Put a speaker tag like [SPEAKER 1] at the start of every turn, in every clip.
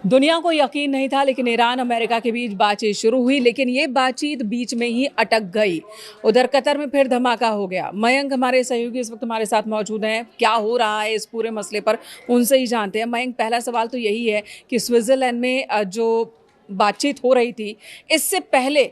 [SPEAKER 1] दुनिया को यकीन नहीं था, लेकिन ईरान अमेरिका के बीच बातचीत शुरू हुई, लेकिन ये बातचीत बीच में ही अटक गई। उधर कतर में फिर धमाका हो गया। मयंक हमारे सहयोगी इस वक्त हमारे साथ मौजूद हैं। क्या हो रहा है इस पूरे मसले पर, उनसे ही जानते हैं। मयंक, पहला सवाल तो यही है कि स्विट्जरलैंड में जो बातचीत हो रही थी, इससे पहले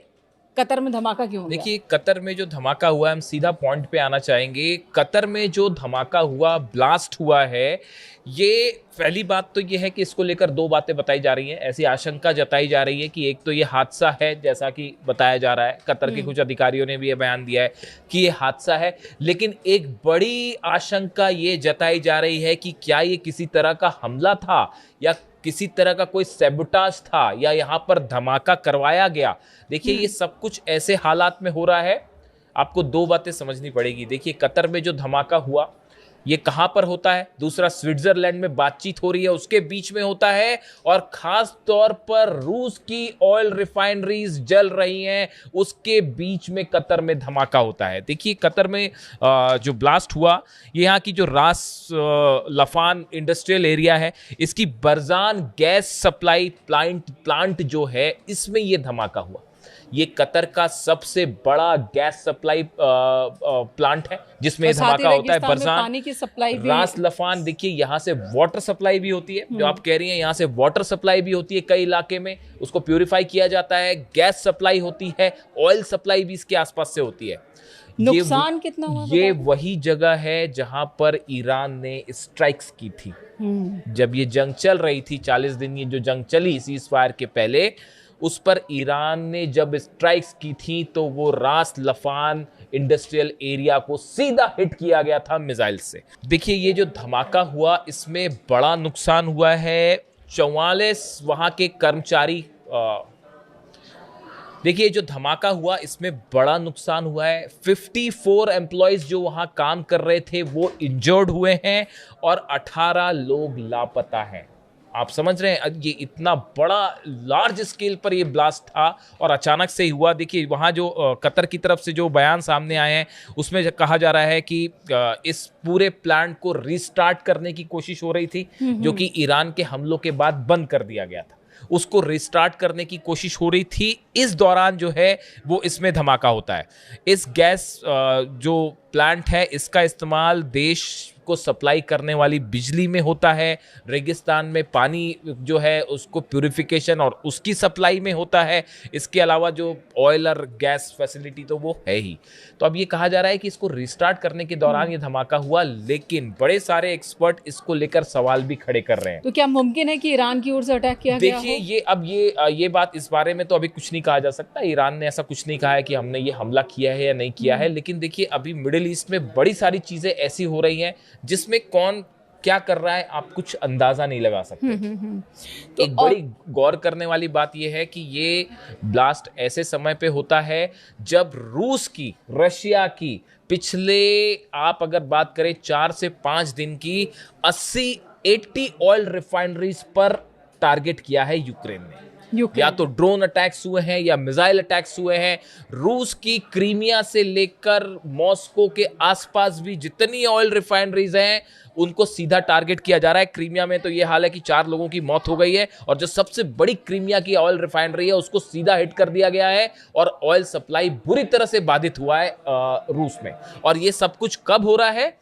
[SPEAKER 1] कतर में धमाका क्यों हो गया?
[SPEAKER 2] देखिए, कतर में जो धमाका हुआ है, हम सीधा पॉइंट पे आना चाहेंगे। कतर में जो धमाका हुआ, ब्लास्ट हुआ है, ये पहली बात तो ये है कि इसको लेकर दो बातें बताई जा रही हैं। ऐसी आशंका जताई जा रही है कि एक तो ये हादसा है, जैसा कि बताया जा रहा है। कतर के कुछ अधिकारियों ने भी ये बयान दिया है कि ये हादसा है, लेकिन एक बड़ी आशंका ये जताई जा रही है कि क्या ये किसी तरह का हमला था या किसी तरह का कोई सैबोटाज था या यहाँ पर धमाका करवाया गया। देखिए, ये सब कुछ ऐसे हालात में हो रहा है, आपको दो बातें समझनी पड़ेगी। देखिए, कतर में जो धमाका हुआ, ये कहाँ पर होता है? दूसरा, स्विट्जरलैंड में बातचीत हो रही है, उसके बीच में होता है, और खास तौर पर रूस की ऑयल रिफाइनरीज जल रही हैं, उसके बीच में कतर में धमाका होता है। देखिए, कतर में जो ब्लास्ट हुआ, ये यहाँ की जो रास लफान इंडस्ट्रियल एरिया है, इसकी बरजान गैस सप्लाई प्लांट जो है, इसमें ये धमाका हुआ। ये कतर का सबसे बड़ा गैस सप्लाई प्लांट है, जिसमें धमाका होता है। बरजान,
[SPEAKER 1] पानी की सप्लाई भी,
[SPEAKER 2] रास लफान, देखिए यहाँ से वाटर सप्लाई भी होती है, जो आप कह रही हैं, यहाँ से वाटर सप्लाई भी होती है कई इलाके में, उसको प्यूरिफाई किया जाता है। गैस सप्लाई होती है, ऑयल सप्लाई भी इसके आसपास से होती है।
[SPEAKER 1] नुकसान कितना हुआ?
[SPEAKER 2] ये वही जगह है जहां पर ईरान ने स्ट्राइक्स की थी। जब ये जंग चल रही थी, 40 दिन ये जो जंग चली सीज फायर के पहले, उस पर ईरान ने जब स्ट्राइक्स की थी, तो वो रास लफान इंडस्ट्रियल एरिया को सीधा हिट किया गया था मिसाइल से। देखिए, ये जो धमाका हुआ, इसमें बड़ा नुकसान हुआ है। 44 वहां के कर्मचारी, देखिए, जो धमाका हुआ, इसमें बड़ा नुकसान हुआ है। 54 एम्प्लॉयज जो वहां काम कर रहे थे, वो इंजर्ड हुए हैं, और 18 लोग लापता हैं। आप समझ रहे हैं, ये इतना बड़ा लार्ज स्केल पर ये ब्लास्ट था और अचानक से ही हुआ। देखिए, वहाँ जो कतर की तरफ से जो बयान सामने आए हैं, उसमें कहा जा रहा है कि इस पूरे प्लांट को रीस्टार्ट करने की कोशिश हो रही थी, जो कि ईरान के हमलों के बाद बंद कर दिया गया था। उसको रिस्टार्ट करने की कोशिश हो रही थी। इस दौरान जो है वो इसमें धमाका होता है। इस गैस जो प्लांट है, इसका इस्तेमाल देश को सप्लाई करने वाली बिजली में होता है। रेगिस्तान में पानी जो है उसको प्यूरिफिकेशन और उसकी सप्लाई में होता है। इसके अलावा जो ऑयल और गैस फैसिलिटी तो वो है ही। तो अब ये कहा जा रहा है कि इसको रिस्टार्ट करने के दौरान ये धमाका हुआ, लेकिन बड़े सारे एक्सपर्ट इसको लेकर सवाल भी खड़े कर रहे हैं।
[SPEAKER 1] तो क्या मुमकिन है कि ईरान की ओर से अटैक किया गया हो?
[SPEAKER 2] देखिए, ये बात, इस बारे में तो अभी कुछ नहीं कहा जा सकता। ईरान ने ऐसा कुछ नहीं कहा है कि हमने ये हमला किया है या नहीं किया है, लेकिन देखिए, अभी मिडिल ईस्ट में बड़ी सारी चीजें ऐसी हो रही हैं जिसमें कौन क्या कर रहा है आप कुछ अंदाजा नहीं लगा सकते। तो एक बड़ी गौर करने वाली बात यह है कि ये ब्लास्ट ऐसे समय पे होता है जब रूस की, रशिया की, पिछले आप अगर बात करें 4 से 5 दिन की 80 ऑयल रिफाइनरीज पर टारगेट किया है यूक्रेन ने। या तो ड्रोन अटैक्स हुए हैं या मिसाइल अटैक्स हुए हैं। रूस की क्रीमिया से लेकर मॉस्को के आसपास भी जितनी ऑयल रिफाइनरीज हैं, उनको सीधा टारगेट किया जा रहा है। क्रीमिया में तो ये हाल है कि 4 लोगों की मौत हो गई है, और जो सबसे बड़ी क्रीमिया की ऑयल रिफाइनरी है, उसको सीधा हिट कर दिया गया है, और ऑयल सप्लाई बुरी तरह से बाधित हुआ है रूस में। और ये सब कुछ कब हो रहा है?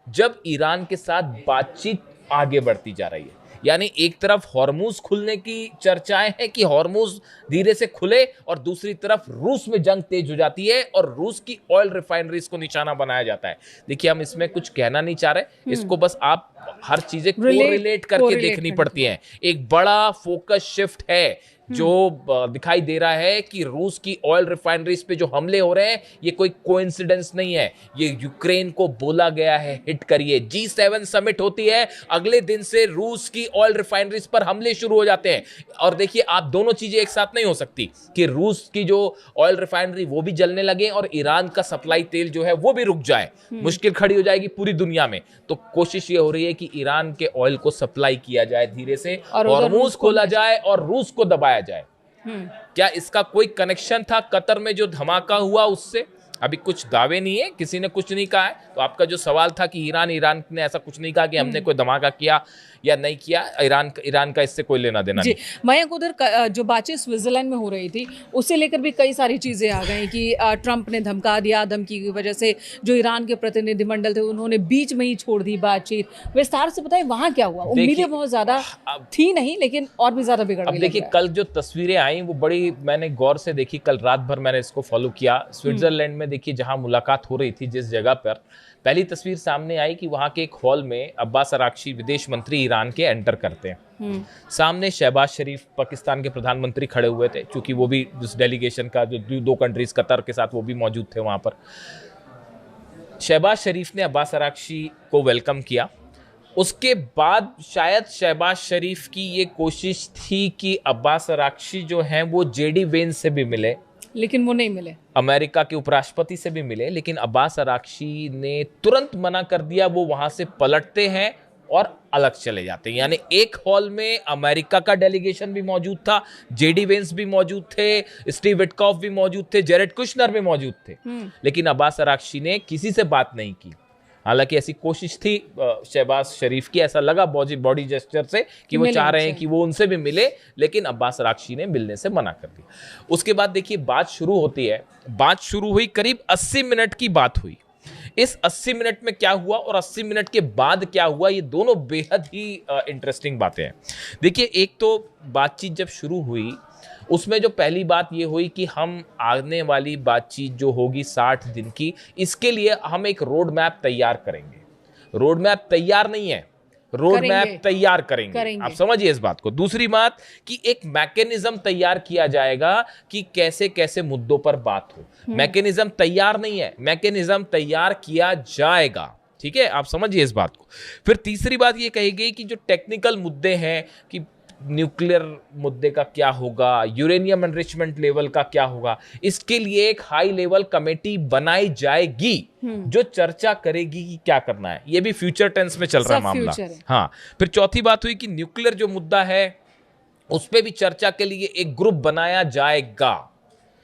[SPEAKER 2] जब ईरान के साथ बातचीत आगे बढ़ती जा रही है। यानी एक तरफ हॉर्मुज खुलने की चर्चाएं हैं कि हॉर्मुज धीरे से खुले, और दूसरी तरफ रूस में जंग तेज हो जाती है और रूस की ऑयल रिफाइनरीज को निशाना बनाया जाता है। देखिए, हम इसमें कुछ कहना नहीं चाह रहे, इसको बस आप हर चीजें कोरिलेट करके देखनी पड़ती हैं। एक बड़ा फोकस शिफ्ट है जो दिखाई दे रहा है कि रूस की ऑयल रिफाइनरीज पे जो हमले हो रहे हैं, ये कोई कोइंसिडेंस नहीं है। ये यूक्रेन को बोला गया है हिट करिए। G7 समिट होती है, अगले दिन से रूस की ऑयल रिफाइनरीज पर हमले शुरू हो जाते हैं। और देखिए, आप दोनों चीजें एक साथ नहीं हो सकती कि रूस की जो ऑयल रिफाइनरी वो भी जलने लगे और ईरान का सप्लाई तेल जो है वो भी रुक जाए। मुश्किल खड़ी हो जाएगी पूरी दुनिया में। तो कोशिश ये हो रही है कि ईरान के ऑयल को सप्लाई किया जाए धीरे से, हॉर्मुज खोला जाए और रूस को दबाया जाए। क्या इसका कोई कनेक्शन था कतर में जो धमाका हुआ उससे? अभी कुछ दावे नहीं है, किसी ने कुछ नहीं कहा है। तो आपका जो सवाल था कि ईरान ने ऐसा कुछ नहीं कहा कि हमने कोई धमाका किया या नहीं किया, ईरान का इससे कोई लेना देना नहीं।
[SPEAKER 1] मयंक, उधर जो बातचीत स्विट्जरलैंड में हो रही थी उससे लेकर भी कई सारी चीजें आ गई कि ट्रंप ने धमका दिया, धमकी की वजह से जो ईरान के प्रतिनिधिमंडल थे उन्होंने बीच में ही छोड़ दी बातचीत। विस्तार से बताएं वहां क्या हुआ। उम्मीदें बहुत ज्यादा थी नहीं, लेकिन और भी ज्यादा बिगड़ गई।
[SPEAKER 2] अब देखिए कल जो तस्वीरें आई वो बड़ी मैंने गौर से देखी, कल रात भर मैंने इसको फॉलो किया। स्विट्जरलैंड में देखिए जहां मुलाकात हो रही थी, जिस जगह पर पहली तस्वीर सामने आई कि वहां के एक हॉल में अब्बास अराक्ची विदेश मंत्री ईरान के एंटर करते हैं। सामने शहबाज शरीफ पाकिस्तान के प्रधानमंत्री खड़े हुए थे, क्योंकि वो भी उस डेलीगेशन का जो दो कंट्रीज कतर के साथ वो भी मौजूद थे वहां पर। शहबाज शरीफ ने अब्बास अराक्ची को वेलकम किया। उसके बाद शायद शहबाज शरीफ की ये कोशिश थी कि अब्बास अराक्ची जो हैं वो जेडी वेंस से भी मिले,
[SPEAKER 1] लेकिन वो नहीं मिले।
[SPEAKER 2] अमेरिका के उपराष्ट्रपति से भी मिले, लेकिन अब्बास अराक्ची ने तुरंत मना कर दिया। वो वहां से पलटते हैं और अलग चले जाते हैं। यानी एक हॉल में अमेरिका का डेलीगेशन भी मौजूद था, जेडी वेंस भी मौजूद थे, स्टीव विटकॉफ भी मौजूद थे, जेरेड कुशनर भी मौजूद थे, लेकिन अब्बास अराक्ची ने किसी से बात नहीं की। हालांकि ऐसी कोशिश थी शहबाज शरीफ की, ऐसा लगा बॉडी जेस्चर से कि वो चाह रहे हैं कि वो उनसे भी मिले, लेकिन अब्बास अराक्ची ने मिलने से मना कर दिया। उसके बाद देखिए बात शुरू होती है। बात शुरू हुई, करीब 80 मिनट की बात हुई। इस 80 मिनट में क्या हुआ और 80 मिनट के बाद क्या हुआ, ये दोनों बेहद ही इंटरेस्टिंग बातें हैं। देखिए एक तो बातचीत जब शुरू हुई उसमें जो पहली बात ये हुई कि हम आने वाली बातचीत जो होगी 60 दिन की, इसके लिए हम एक रोड मैप तैयार करेंगे। रोड मैप तैयार नहीं है, रोड मैप तैयार करेंगे। आप समझिए इस बात को। दूसरी बात कि एक मैकेनिज्म तैयार किया जाएगा कि कैसे कैसे मुद्दों पर बात हो। मैकेनिज्म तैयार नहीं है, मैकेनिज्म तैयार किया जाएगा। ठीक है, आप समझिए इस बात को। फिर तीसरी बात ये कही गई कि जो टेक्निकल मुद्दे हैं कि न्यूक्लियर मुद्दे का क्या होगा, यूरेनियम एनरिचमेंट लेवल का क्या होगा, इसके लिए एक हाई लेवल कमेटी बनाई जाएगी जो चर्चा करेगी कि क्या करना है। ये भी फ्यूचर टेंस में चल रहा है मामला। हाँ, फिर चौथी बात हुई कि न्यूक्लियर जो मुद्दा है उस पर भी चर्चा के लिए एक ग्रुप बनाया जाएगा।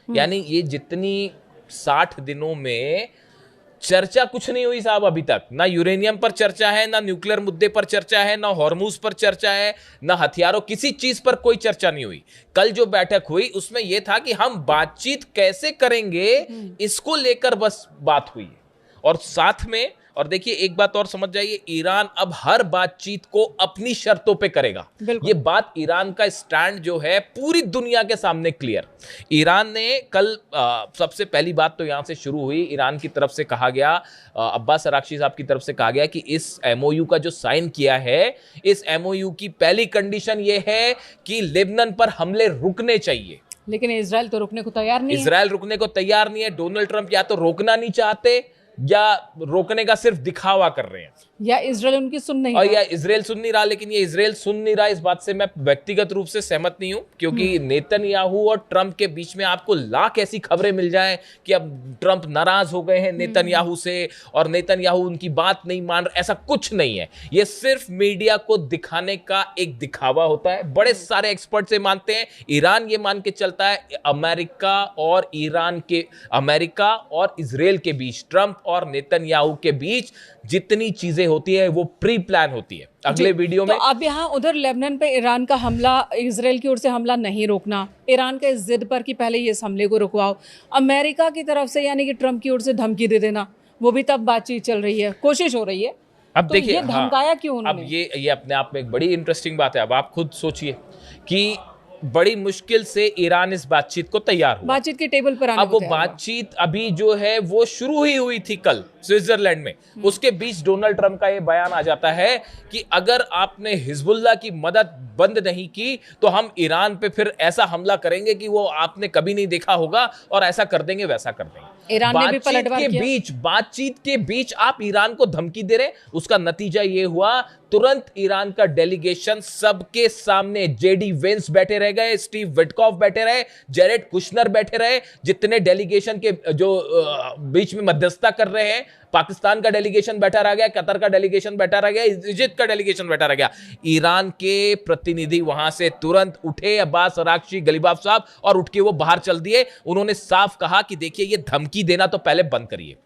[SPEAKER 2] यानी ये जितनी 60 दिनों में चर्चा कुछ नहीं हुई साहब अभी तक। ना यूरेनियम पर चर्चा है, ना न्यूक्लियर मुद्दे पर चर्चा है, ना हॉर्मूज पर चर्चा है, ना हथियारों, किसी चीज पर कोई चर्चा नहीं हुई। कल जो बैठक हुई उसमें यह था कि हम बातचीत कैसे करेंगे इसको लेकर बस बात हुई। और साथ में, और देखिए एक बात और समझ जाइए, ईरान अब हर बातचीत को अपनी शर्तों पे करेगा। ये बात ईरान का स्टैंड जो है पूरी दुनिया के सामने क्लियर। ईरान ने कल सबसे पहली बात तो यहां से शुरू हुई। ईरान की तरफ से कहा गया, अब्बास अराक्ची साहब की तरफ से कहा गया कि इस एमओयू का जो साइन किया है, इस एमओयू की पहली कंडीशन ये है कि लेबनान पर हमले रुकने चाहिए।
[SPEAKER 1] लेकिन इजराइल तो रुकने को तैयार नहीं है।
[SPEAKER 2] इजराइल रुकने को तैयार नहीं है। डोनाल्ड ट्रंप या तो रोकना नहीं चाहते या रोकने का सिर्फ दिखावा कर रहे हैं,
[SPEAKER 1] या इजराइल उनकी सुन नहीं
[SPEAKER 2] और
[SPEAKER 1] रहा।
[SPEAKER 2] या इजराइल सुन नहीं रहा। लेकिन ये इजराइल सुन नहीं रहा, इस बात से मैं व्यक्तिगत रूप से सहमत नहीं हूं, क्योंकि नेतन्याहू और ट्रंप के बीच में आपको लाख ऐसी खबरें मिल जाए कि अब ट्रंप नाराज हो गए हैं नेतन्याहू से और नेतन्याहू उनकी बात नहीं मान रहे। ऐसा कुछ नहीं है, ये सिर्फ मीडिया को दिखाने का एक दिखावा होता है। बड़े सारे एक्सपर्ट से मानते हैं, ईरान ये मान के चलता है अमेरिका और इजराइल के बीच, ट्रंप और नेतन्याहू के बीच जितनी चीजें होती है वो प्री प्लान होती है। अगले वीडियो में
[SPEAKER 1] तो अब यहाँ उधर लेबनान पे ईरान का हमला, इजराइल की ओर से हमला नहीं रोकना, ईरान के इस जिद पर कि पहले ये इस हमले को रुकवाओ, अमेरिका की तरफ से यानी कि ट्रंप की ओर से धमकी दे देना, वो भी तब बातचीत चल रही है, कोशिश हो रही है।
[SPEAKER 2] अब
[SPEAKER 1] तो
[SPEAKER 2] देखिए
[SPEAKER 1] ये धमकाया क्यों उन्होंने?
[SPEAKER 2] अब ये अपने आप में एक बड़ी इंटरेस्टिंग बात है। अब आप खुद सोचिए कि बड़ी मुश्किल से ईरान इस बातचीत को तैयार हुआ,
[SPEAKER 1] बातचीत के टेबल पर आने
[SPEAKER 2] अब वो बातचीत अभी जो है वो शुरू ही हुई थी कल स्विट्जरलैंड में। उसके बीच डोनाल्ड ट्रंप का ये बयान आ जाता है कि अगर आपने हिजबुल्लाह की मदद बंद नहीं की तो हम ईरान पे फिर ऐसा हमला करेंगे कि वो आपने कभी नहीं देखा होगा, और ऐसा कर देंगे, वैसा कर देंगे।
[SPEAKER 1] ईरान ने भी पलटवार किया।
[SPEAKER 2] बातचीत के बीच आप ईरान को धमकी दे रहे। उसका नतीजा ये हुआ, तुरंत ईरान का डेलीगेशन सबके सामने, जेडी वेंस बैठे रह गए, स्टीव विटकॉफ बैठे रहे, जेरेड कुशनर बैठे रहे, जितने डेलीगेशन के जो बीच में मध्यस्थता कर रहे हैं पाकिस्तान का डेलीगेशन बैठा रह गया, कतर का डेलीगेशन बैठा रह गया, इजिप्ट का डेलीगेशन बैठा रह गया। ईरान के प्रतिनिधि वहां से तुरंत उठे, अब्बास अरागची, गलीबाफ साहब, और उठ के वो बाहर चल दिए। उन्होंने साफ कहा कि देखिए ये धमकी देना तो पहले बंद करिए,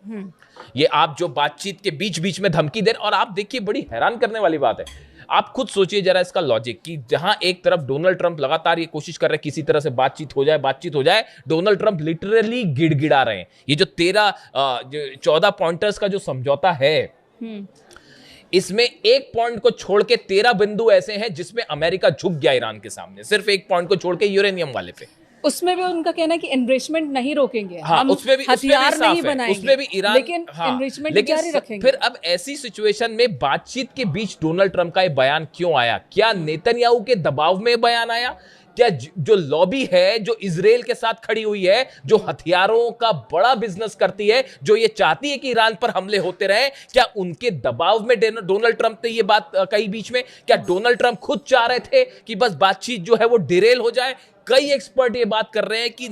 [SPEAKER 2] ये आप जो बातचीत के बीच बीच में धमकी दे। और आप देखिए बड़ी हैरान करने वाली बात है, आप खुद सोचिए जरा इसका लॉजिक, कि जहां एक तरफ डोनाल्ड ट्रंप लगातार ये कोशिश कर रहे हैं किसी तरह से बातचीत हो जाए, डोनाल्ड ट्रंप लिटरली गिड़गिड़ा रहे हैं। ये जो 14 पॉइंटर्स का जो समझौता है, इसमें एक पॉइंट को छोड़ के 13 बिंदु ऐसे हैं जिसमें अमेरिका झुक गया ईरान के सामने, सिर्फ एक पॉइंट को छोड़ के, यूरेनियम वाले पे।
[SPEAKER 1] उसमें भी उनका कहना है कि एनरिचमेंट नहीं रोकेंगे,
[SPEAKER 2] हाँ,
[SPEAKER 1] हम हथियार नहीं बनाएंगे,
[SPEAKER 2] उसमें भी ईरान,
[SPEAKER 1] लेकिन एनरिचमेंट जारी रखेंगे।
[SPEAKER 2] फिर अब ऐसी सिचुएशन में बातचीत के बीच डोनाल्ड ट्रंप का ये बयान क्यों आया? क्या नेतन्याहू के दबाव में बयान आया? क्या जो लॉबी है जो इजराइल के साथ खड़ी हुई है, जो हथियारों का बड़ा बिजनेस करती है, जो ये चाहती है कि ईरान पर हमले होते रहे, क्या उनके दबाव में डोनाल्ड ट्रंप ने ये बात कही बीच में? क्या डोनाल्ड ट्रंप खुद चाह रहे थे कि बस बातचीत जो है वो डिरेल हो जाए? कई एक्सपर्ट ये बात कर रहे हैं कि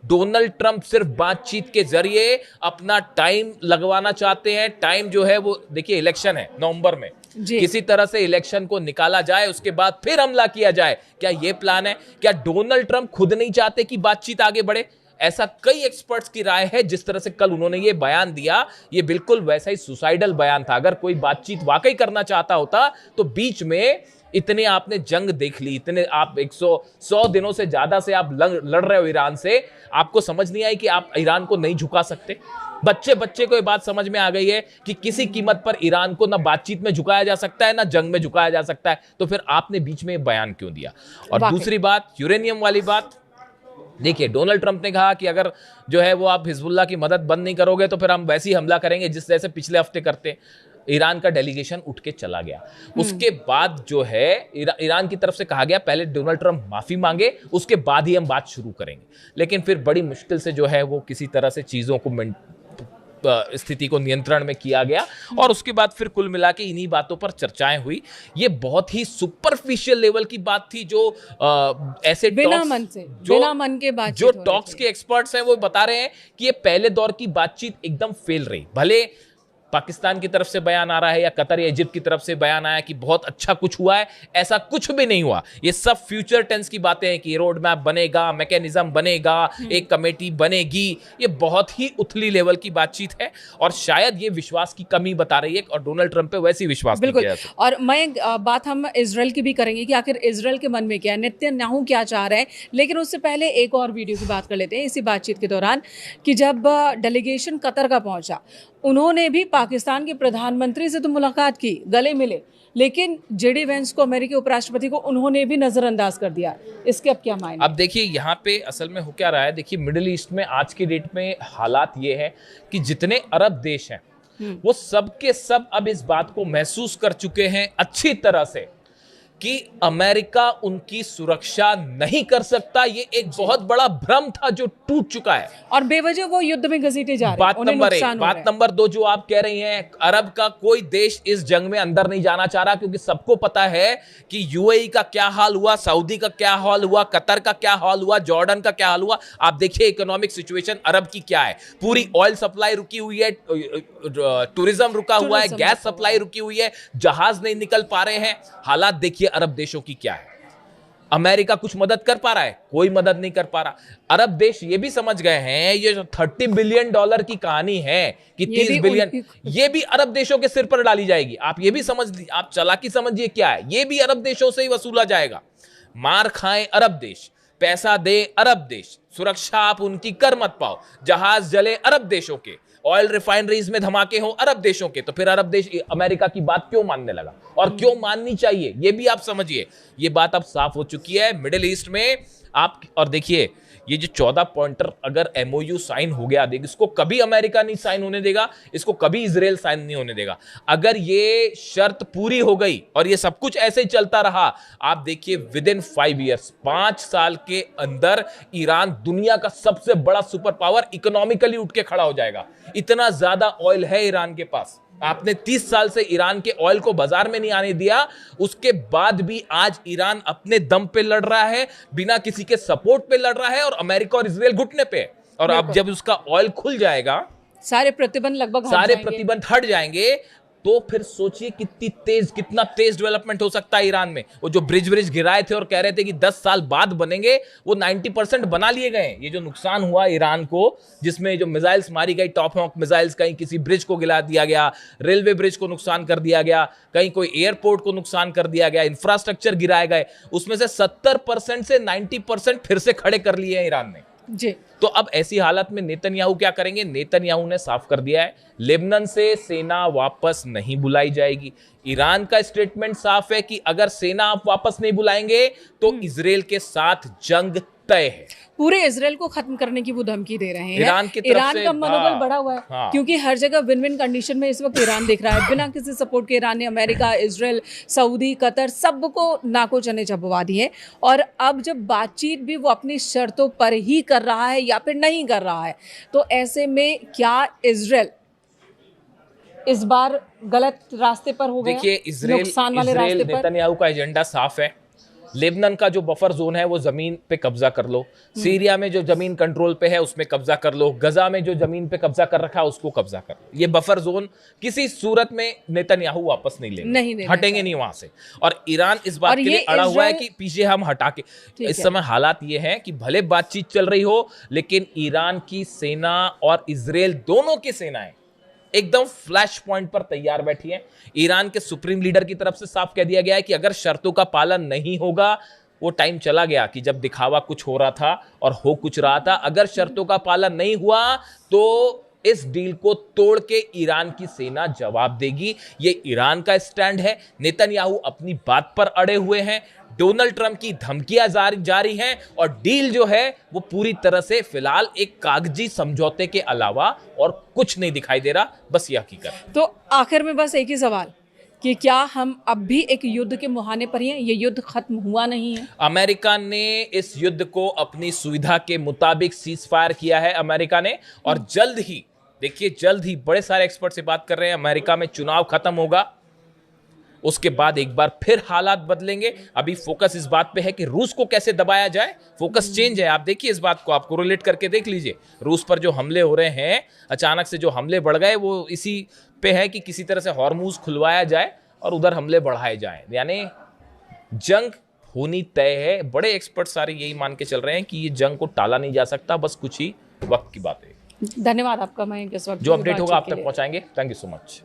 [SPEAKER 2] डोनाल्ड ट्रंप सिर्फ बातचीत के जरिए अपना टाइम लगवाना चाहते हैं। टाइम जो है वो, देखिए इलेक्शन है नवंबर में, किसी तरह से इलेक्शन को निकाला जाए, उसके बाद फिर हमला किया जाए, क्या ये प्लान है? क्या डोनाल्ड ट्रंप खुद नहीं चाहते कि बातचीत आगे बढ़े? ऐसा कई एक्सपर्ट्स की राय है। जिस तरह से कल उन्होंने ये बयान दिया, ये बिल्कुल वैसा ही सुसाइडल बयान था। अगर कोई बातचीत वाकई करना चाहता होता तो बीच में इतने आपने जंग देख ली, इतने आप 100 दिनों से ज्यादा से आप लड़ रहे हो ईरान से, आपको समझ नहीं आई कि आप ईरान को नहीं झुका सकते? बच्चे को ये बात समझ में आ गई है कि किसी कीमत पर ईरान को ना बातचीत में झुकाया जा सकता है, ना जंग में झुकाया जा सकता है। तो फिर आपने बीच में बयान क्यों दिया? और दूसरी बात, यूरेनियम वाली बात, देखिए डोनाल्ड ट्रंप ने कहा कि अगर जो है वो आप हिजबुल्लाह की मदद बंद नहीं करोगे तो फिर हम वैसे ही हमला करेंगे जिस जैसे पिछले हफ्ते करते। ईरान का डेलीगेशन उठ के चला गया। उसके बाद जो है ईरान की तरफ से कहा गया पहले डोनाल्ड ट्रंप माफी मांगे, उसके बाद ही हम बात शुरू करेंगे। लेकिन फिर बड़ी मुश्किल से जो है वो किसी तरह से चीजों को स्थिति को नियंत्रण में किया गया, और उसके बाद फिर कुल मिला के इन्हीं बातों पर चर्चाएं हुई। ये बहुत ही सुपरफिशियल लेवल की बात थी, जो ऐसे
[SPEAKER 1] बिना मन के बात,
[SPEAKER 2] जो टॉक्स के एक्सपर्ट्स हैं वो बता रहे हैं कि ये पहले दौर की बातचीत एकदम फेल रही। भले पाकिस्तान की तरफ से बयान आ रहा है या कतर या इजिप्ट की तरफ से बयान आया कि बहुत अच्छा कुछ हुआ है, ऐसा कुछ भी नहीं हुआ। ये सब फ्यूचर टेंस की बातें हैं कि रोड मैप बनेगा, मैकेनिज्म बनेगा, एक कमेटी बनेगी। ये बहुत ही उथली लेवल की बातचीत है और शायद ये विश्वास की कमी बता रही है, और डोनाल्ड ट्रंप पे वैसी विश्वास नहीं किया।
[SPEAKER 1] और मैं बात हम इजराइल की भी करेंगे कि आखिर इजराइल के मन में क्या है, नेतन्याहू क्या चाह रहे हैं। लेकिन उससे पहले एक और वीडियो की बात कर लेते हैं इसी बातचीत के दौरान, कि जब डेलीगेशन कतर का पहुंचा, उन्होंने भी पाकिस्तान के प्रधानमंत्री से तो मुलाकात की, गले मिले, लेकिन जेडी वेंस को, अमेरिकी उपराष्ट्रपति को, उन्होंने भी नजरअंदाज कर दिया। इसके अब क्या मायने?
[SPEAKER 2] अब देखिए यहाँ पे असल में हो क्या रहा है। देखिए मिडिल ईस्ट में आज की डेट में हालात ये है कि जितने अरब देश हैं वो सब के सब अब इस बात को महसूस कर चुके हैं अच्छी तरह से कि अमेरिका उनकी सुरक्षा नहीं कर सकता। ये एक बहुत बड़ा भ्रम था जो टूट चुका है, और
[SPEAKER 1] बेवजह वो युद्ध में घसीटे जा रहे हैं।
[SPEAKER 2] बात नंबर 1। बात नंबर 2 जो आप कह रही हैं, अरब का कोई देश इस जंग में अंदर नहीं जाना चाह रहा, क्योंकि सबको पता है कि यूएई का क्या हाल हुआ, सऊदी का क्या हाल हुआ, कतर का क्या हाल हुआ, जॉर्डन का क्या हाल हुआ। आप देखिए इकोनॉमिक सिचुएशन अरब की क्या है। पूरी ऑयल सप्लाई रुकी हुई है, टूरिज्म रुका हुआ है, गैस सप्लाई रुकी हुई है, जहाज नहीं निकल पा रहे हैं। हालात देखिए अरब देशों की क्या है। अमेरिका कुछ मदद कर पा रहा है? कोई मदद नहीं कर पा रहा। अरब देश ये भी समझ गए हैं, ये जो $30 बिलियन की कहानी है कि 30 बिलियन, ये भी अरब देशों के सिर पर डाली जाएगी। आप ये भी समझ लीजिए, आप चालाकी समझिए क्या है, ये भी अरब देशों से ही वसूला जाएगा। मार खाएं अरब देश, पैसा दे अरब देश, सुरक्षा आप उनकी कर मत पाओ, जहाज जले अरब देशों के, ऑयल रिफाइनरीज में धमाके हो अरब देशों के, तो फिर अरब देश अमेरिका की बात क्यों मानने लगा, और क्यों माननी चाहिए, ये भी आप समझिए। ये बात अब साफ हो चुकी है मिडिल ईस्ट में आप। और देखिए ये जो 14 पॉइंटर अगर एमओयू साइन हो गया, देखिए इसको कभी अमेरिका नहीं साइन होने देगा, इसको कभी इजराइल साइन नहीं होने देगा। अगर ये शर्त पूरी हो गई और ये सब कुछ ऐसे ही चलता रहा, आप देखिए विद इन 5 ईयर्स, 5 साल के अंदर ईरान दुनिया का सबसे बड़ा सुपर पावर इकोनॉमिकली उठ के खड़ा हो जाएगा। इतना ज्यादा ऑयल है ईरान के पास। आपने 30 साल से ईरान के ऑयल को बाजार में नहीं आने दिया, उसके बाद भी आज ईरान अपने दम पे लड़ रहा है, बिना किसी के सपोर्ट पे लड़ रहा है, और अमेरिका और इजराइल घुटने पे। और अब जब उसका ऑयल खुल जाएगा
[SPEAKER 1] सारे प्रतिबंध लगभग हट
[SPEAKER 2] सारे
[SPEAKER 1] जाएंगे।
[SPEAKER 2] प्रतिबंध हट जाएंगे, तो फिर सोचिए कितना तेज डेवलपमेंट हो सकता है ईरान में। वो जो ब्रिज गिराए थे और कह रहे थे कि 10 साल बाद बनेंगे, वो 90% बना लिए गए। ये जो नुकसान हुआ ईरान को, जिसमें जो मिसाइल्स मारी गई, टॉपहॉक मिसाइल्स, कहीं किसी ब्रिज को गिरा दिया गया, रेलवे ब्रिज को नुकसान कर दिया गया, कहीं कोई एयरपोर्ट को नुकसान कर दिया गया, इंफ्रास्ट्रक्चर गिराए गए, उसमें से 70% से 90% फिर से खड़े कर लिए हैं ईरान ने
[SPEAKER 1] जी।
[SPEAKER 2] तो अब ऐसी हालत में नेतन्याहू क्या करेंगे? नेतन्याहू ने साफ कर दिया है, लेबनान से सेना वापस नहीं बुलाई जाएगी। ईरान का स्टेटमेंट साफ है कि अगर सेना आप वापस नहीं बुलाएंगे तो इजराइल के साथ जंग तय है।
[SPEAKER 1] पूरे इजराइल को खत्म करने की वो धमकी दे रहे हैं।
[SPEAKER 2] ईरान की तरफ
[SPEAKER 1] ईरान
[SPEAKER 2] से
[SPEAKER 1] का मनोबल बढ़ा हुआ है, क्योंकि हर जगह विन विन कंडीशन में इस वक्त ईरान दिख रहा है। बिना किसी सपोर्ट के ईरान ने अमेरिका, इजराइल, सऊदी, कतर सबको नाको चने चबवा दिए। और अब जब बातचीत भी वो अपनी शर्तों पर ही कर रहा है या फिर नहीं कर रहा है, तो ऐसे में क्या इजराइल इस बार गलत रास्ते पर हो गया?
[SPEAKER 2] देखिए, इजराइल
[SPEAKER 1] रास्ते पर
[SPEAKER 2] नेतन्याहू का एजेंडा साफ है। लेबनान का जो बफर जोन है वो जमीन पे कब्जा कर लो, सीरिया में जो जमीन कंट्रोल पे है उसमें कब्जा कर लो, गजा में जो जमीन पे कब्जा कर रखा है उसको कब्जा कर लो। ये बफर जोन किसी सूरत में नेतन्याहू वापस नहीं लेंगे, हटेंगे नहीं वहां से। और ईरान इस बात के लिए अड़ा हुआ है कि पीछे हम हटा के। इस समय हालात ये हैं कि भले बातचीत चल रही हो, लेकिन ईरान की सेना और इजराइल दोनों की सेनाएं एकदम फ्लैश पॉइंट पर तैयार बैठी है। ईरान के सुप्रीम लीडर की तरफ से साफ कह दिया गया है कि अगर शर्तों का पालन नहीं होगा, वो टाइम चला गया कि जब दिखावा कुछ हो रहा था और हो कुछ रहा था। अगर शर्तों का पालन नहीं हुआ तो इस डील को तोड़ के ईरान की सेना जवाब देगी। ये ईरान का स्टैंड है। नेतन्याहू अपनी बात पर अड़े हुए हैं, डोनाल्ड ट्रंप की धमकियां जारी हैं और डील जो है वो पूरी तरह से फिलहाल एक कागजी समझौते के अलावा और कुछ नहीं दिखाई दे रहा। बस ये हकीकत।
[SPEAKER 1] तो आखिर में बस एक ही सवाल कि क्या हम अब भी एक युद्ध के मुहाने पर हैं? ये युद्ध खत्म हुआ नहीं है।
[SPEAKER 2] अमेरिका ने इस युद्ध को अपनी सुविधा के मुताबिक सीज फायर किया है अमेरिका ने, और जल्द ही, देखिए जल्द ही, बड़े सारे एक्सपर्ट से बात कर रहे हैं, अमेरिका में चुनाव खत्म होगा, उसके बाद एक बार फिर हालात बदलेंगे। अभी फोकस इस बात पे है कि रूस को कैसे दबाया जाए। फोकस चेंज है। आप देखिए इस बात को, आप कोरिलेट करके देख लीजिए। रूस पर जो हमले हो रहे हैं, अचानक से जो हमले बढ़ गए, वो इसी पे है कि किसी तरह से हॉर्मुज खुलवाया जाए और उधर हमले बढ़ाए जाएं। यानी जंग होनी तय है। बड़े एक्सपर्ट सारे यही मान के चल रहे हैं कि ये जंग को टाला नहीं जा सकता, बस कुछ ही वक्त की बात है।
[SPEAKER 1] धन्यवाद आपका। मैं इस वक्त
[SPEAKER 2] जो अपडेट होगा आप तक पहुंचाएंगे। Thank you so much.